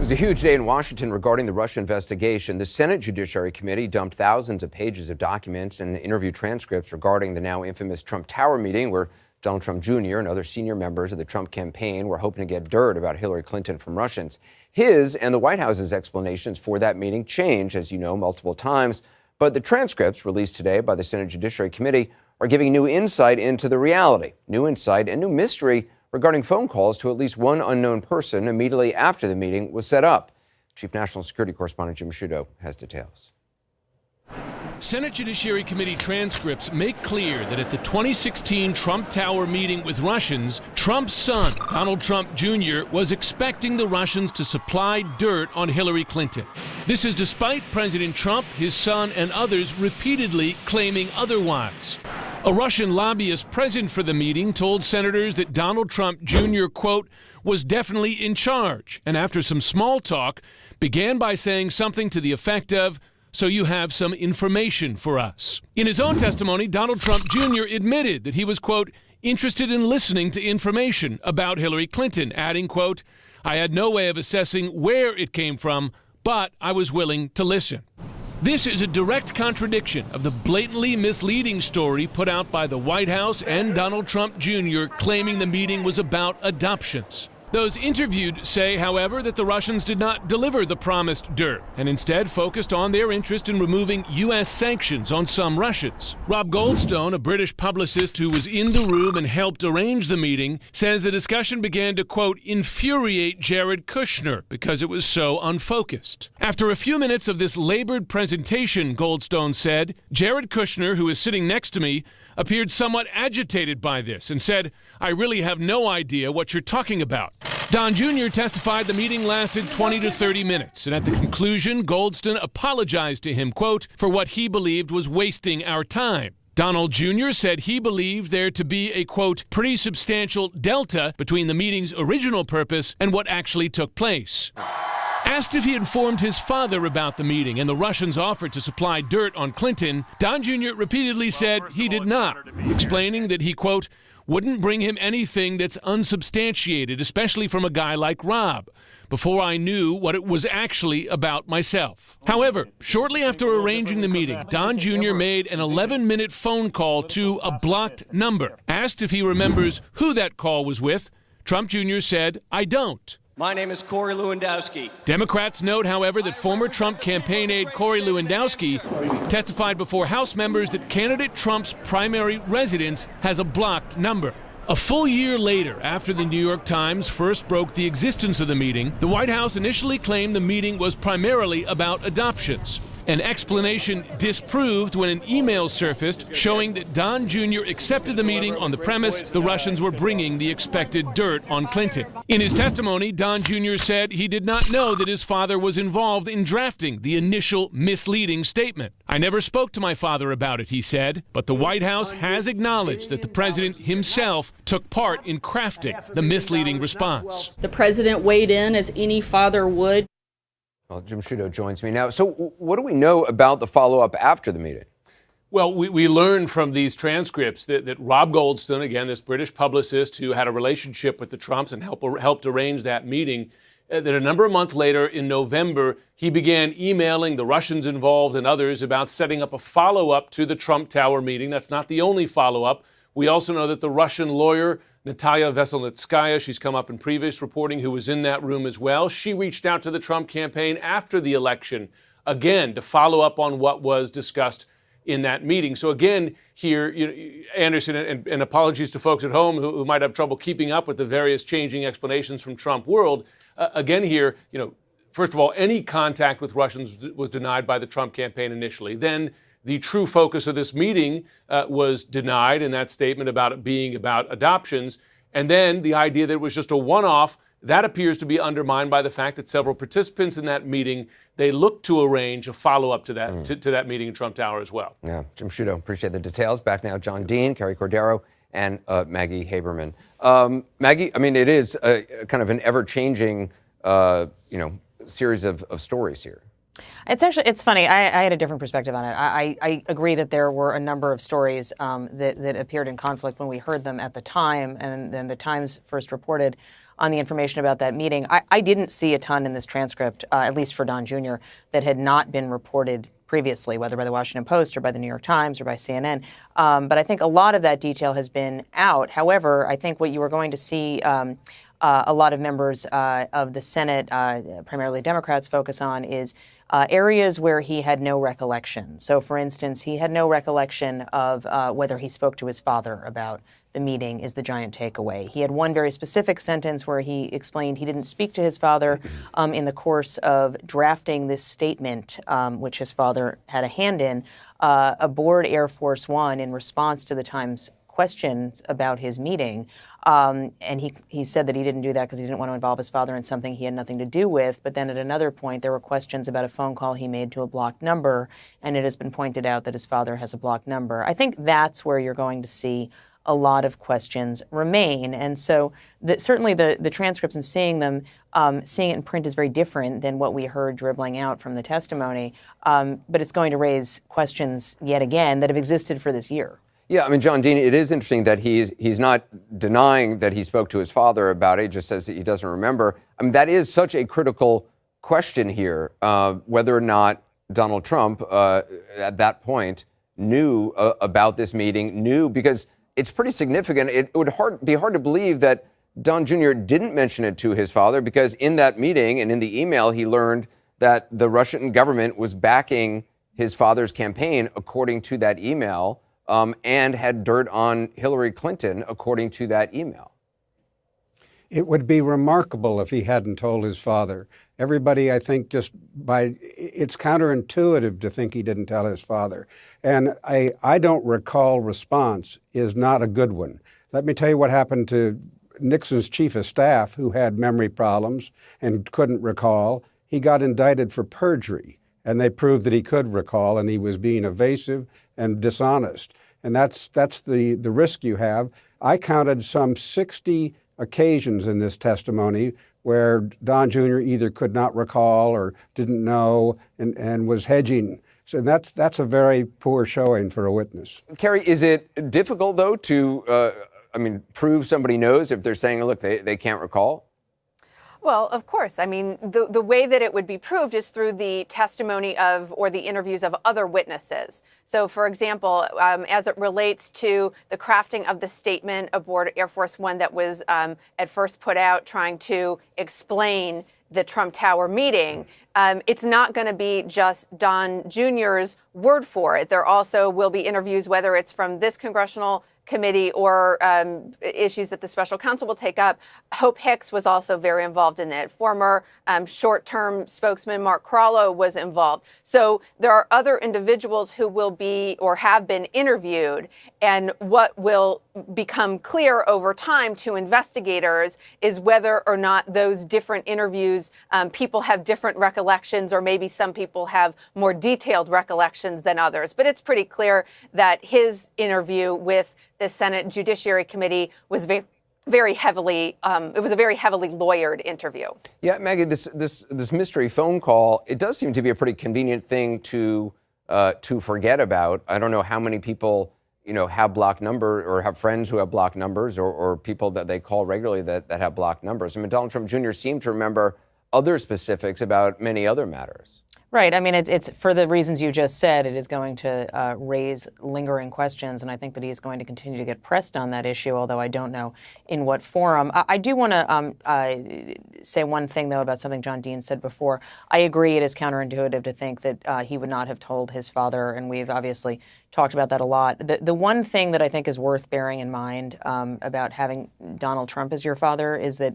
was a huge day in Washington regarding the Russia investigation. The Senate Judiciary Committee dumped thousands of pages of documents and interview transcripts regarding the now infamous Trump Tower meeting where Donald Trump Jr. and other senior members of the Trump campaign were hoping to get dirt about Hillary Clinton from Russians. His and the White House's explanations for that meeting changed, as you know, multiple times. But the transcripts released today by the Senate Judiciary Committee are giving new insight into the reality, new insight and new mystery regarding phone calls to at least one unknown person immediately after the meeting was set up. Chief National Security Correspondent Jim Sciutto has details. Senate Judiciary Committee transcripts make clear that at the 2016 Trump Tower meeting with Russians, Trump's son, Donald Trump Jr., was expecting the Russians to supply dirt on Hillary Clinton. This is despite President Trump, his son, and others repeatedly claiming otherwise. A Russian lobbyist present for the meeting told senators that Donald Trump Jr., quote, was definitely in charge, and after some small talk, began by saying something to the effect of, "So you have some information for us." In his own testimony, Donald Trump Jr. admitted that he was, quote, interested in listening to information about Hillary Clinton, adding, quote, "I had no way of assessing where it came from, but I was willing to listen." This is a direct contradiction of the blatantly misleading story put out by the White House and Donald Trump Jr. claiming the meeting was about adoptions. Those interviewed say, however, that the Russians did not deliver the promised dirt and instead focused on their interest in removing U.S. sanctions on some Russians. Rob Goldstone, a British publicist who was in the room and helped arrange the meeting, says the discussion began to, quote, infuriate Jared Kushner because it was so unfocused. After a few minutes of this labored presentation, Goldstone said, Jared Kushner, who is sitting next to me, appeared somewhat agitated by this and said, "I really have no idea what you're talking about." Don Jr. testified the meeting lasted 20 to 30 minutes, and at the conclusion, Goldstone apologized to him, quote, for what he believed was wasting our time. Donald Jr. said he believed there to be a, quote, pretty substantial delta between the meeting's original purpose and what actually took place. Asked if he informed his father about the meeting and the Russians' offer to supply dirt on Clinton, Don Jr. repeatedly said he did not, explaining that he, quote, wouldn't bring him anything that's unsubstantiated, especially from a guy like Rob, before I knew what it was actually about myself. However, shortly after arranging the meeting, Don Jr. made an 11-minute phone call to a blocked number. Asked if he remembers who that call was with, Trump Jr. said, I don't. My name is Corey Lewandowski. Democrats note, however, that former Trump campaign aide Corey Lewandowski testified before House members that candidate Trump's primary residence has a blocked number. A full year later, after the New York Times first broke the existence of the meeting, the White House initially claimed the meeting was primarily about adoptions. An explanation disproved when an email surfaced showing that Don Jr. accepted the meeting on the premise the Russians were bringing the expected dirt on Clinton. In his testimony, Don Jr. said he did not know that his father was involved in drafting the initial misleading statement. I never spoke to my father about it, he said, but the White House has acknowledged that the president himself took part in crafting the misleading response. The president weighed in as any father would. Well, Jim Sciutto joins me now. So what do we know about the follow-up after the meeting? Well, we learned from these transcripts that Rob Goldstone, again, this British publicist who had a relationship with the Trumps and helped arrange that meeting, that a number of months later in November, he began emailing the Russians involved and others about setting up a follow-up to the Trump Tower meeting. That's not the only follow-up. We also know that the Russian lawyer, Natalia Veselnitskaya, she's come up in previous reporting, who was in that room as well. She reached out to the Trump campaign after the election, again, to follow up on what was discussed in that meeting. So again, here, Anderson, and apologies to folks at home who might have trouble keeping up with the various changing explanations from Trump world. Again here, first of all, any contact with Russians was denied by the Trump campaign initially. Then the true focus of this meeting was denied in that statement about it being about adoptions. And then the idea that it was just a one-off, that appears to be undermined by the fact that several participants in that meeting, they looked to arrange a follow-up to that to that meting in Trump Tower as well. Yeah, Jim Sciutto, appreciate the details. Back now, John Dean, Carrie Cordero, and Maggie Haberman. Maggie, I mean, it is kind of an ever-changing, series of stories here. It's funny. I had a different perspective on it. I agree that there were a number of stories that appeared in conflict when we heard them at the time, and then the Times first reported on the information about that meeting. I didn't see a ton in this transcript, at least for Don Jr., that had not been reported previously, whether by the Washington Post or by the New York Times or by CNN. But I think a lot of that detail has been out. However, I think what you are going to see a lot of members of the Senate, primarily Democrats, focus on is areas where he had no recollection. So, for instance, he had no recollection of whether he spoke to his father about the meeting is the giant takeaway. He had one very specific sentence where he explained he didn't speak to his father in the course of drafting this statement, which his father had a hand in, aboard Air Force One in response to the Times questions about his meeting. And he said that he didn't do that because he didn't want to involve his father in something he had nothing to do with. But then at another point, there were questions about a phone call he made to a blocked number, and it has been pointed out that his father has a blocked number. I think that's where you're going to see a lot of questions remain. And so certainly the transcripts and seeing them, seeing it in print is very different than what we heard dribbling out from the testimony. But it's going to raise questions yet again that have existed for this year. Yeah, I mean, John Dean, it is interesting that he's not denying that he spoke to his father about it. He just says that he doesn't remember. I mean, that is such a critical question here, whether or not Donald Trump at that point knew about this meeting, because it's pretty significant. It would be hard to believe that Don Jr. didn't mention it to his father, because in that meeting and in the email, he learned that the Russian government was backing his father's campaign, according to that email. And had dirt on Hillary Clinton, according to that email. It would be remarkable if he hadn't told his father. Everybody, I think, it's counterintuitive to think he didn't tell his father. And I don't recall response is not a good one. Let me tell you what happened to Nixon's chief of staff, who had memory problems and couldn't recall. He got indicted for perjury, and they proved that he could recall, and he was being evasive and dishonest. And that's the risk you have. I counted some 60 occasions in this testimony where Don Jr. either could not recall or didn't know and was hedging. So that's a very poor showing for a witness. Carrie, is it difficult, though, to prove somebody knows if they're saying, look, they can't recall? Well, of course. I mean, the way that it would be proved is through the testimony of or the interviews of other witnesses. So, for example, as it relates to the crafting of the statement aboard Air Force One that was at first put out trying to explain the Trump Tower meeting, it's not going to be just Don Jr.'s word for it. There also will be interviews, whether it's from this congressional committee or issues that the special counsel will take up. Hope Hicks was also very involved in it. Former short-term spokesman Mark Corallo was involved. So there are other individuals who will be or have been interviewed. And what will become clear over time to investigators is whether or not those different interviews, people have different recollections, or maybe some people have more detailed recollections than others. But it's pretty clear that his interview with the Senate Judiciary Committee was very heavily, it was a very heavily lawyered interview. Yeah, Maggie, this mystery phone call, it does seem to be a pretty convenient thing to forget about. I don't know how many people, have blocked number or have friends who have blocked numbers or people that they call regularly that have blocked numbers. I mean, Donald Trump Jr. seemed to remember other specifics about many other matters. Right. I mean, it's for the reasons you just said, it is going to raise lingering questions. And I think that he is going to continue to get pressed on that issue, although I don't know in what forum. I do want to say one thing, though, about something John Dean said before. I agree it is counterintuitive to think that he would not have told his father. And we've obviously talked about that a lot. The one thing that I think is worth bearing in mind about having Donald Trump as your father is that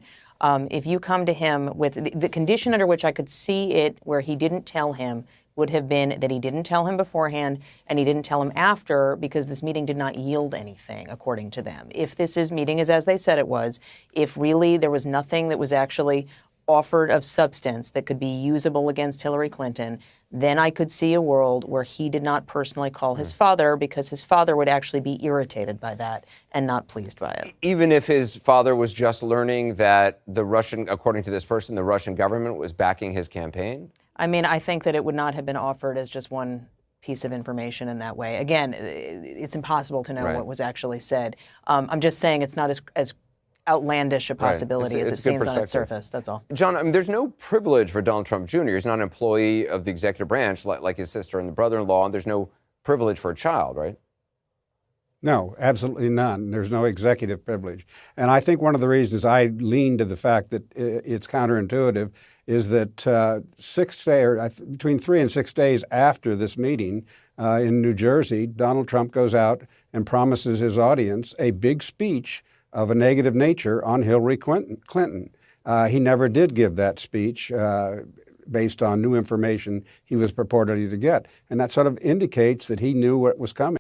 if you come to him with the condition under which I could see it where he didn't tell him would have been that he didn't tell him beforehand and he didn't tell him after, because this meeting did not yield anything, according to them. If meeting is as they said it was, if really there was nothing that was actually offered of substance that could be usable against Hillary Clinton, then I could see a world where he did not personally call his father, because his father would actually be irritated by that and not pleased by it. Even if his father was just learning that according to this person, the Russian government was backing his campaign? I mean, I think that it would not have been offered as just one piece of information in that way. Again, it's impossible to know what was actually said. I'm just saying it's not as outlandish a possibility as it It's a good seems on its perspective. surface. That's all. John, I mean, there's no privilege for Donald Trump Jr. He's not an employee of the executive branch like his sister and the brother-in-law, and there's no privilege for a child, right? No, absolutely none. There's no executive privilege. And I think one of the reasons I lean to the fact that it's counterintuitive is that between 3 and 6 days after this meeting in New Jersey, Donald Trump goes out and promises his audience a big speech of a negative nature on Hillary Clinton. He never did give that speech based on new information he was purportedly to get. And that sort of indicates that he knew what was coming.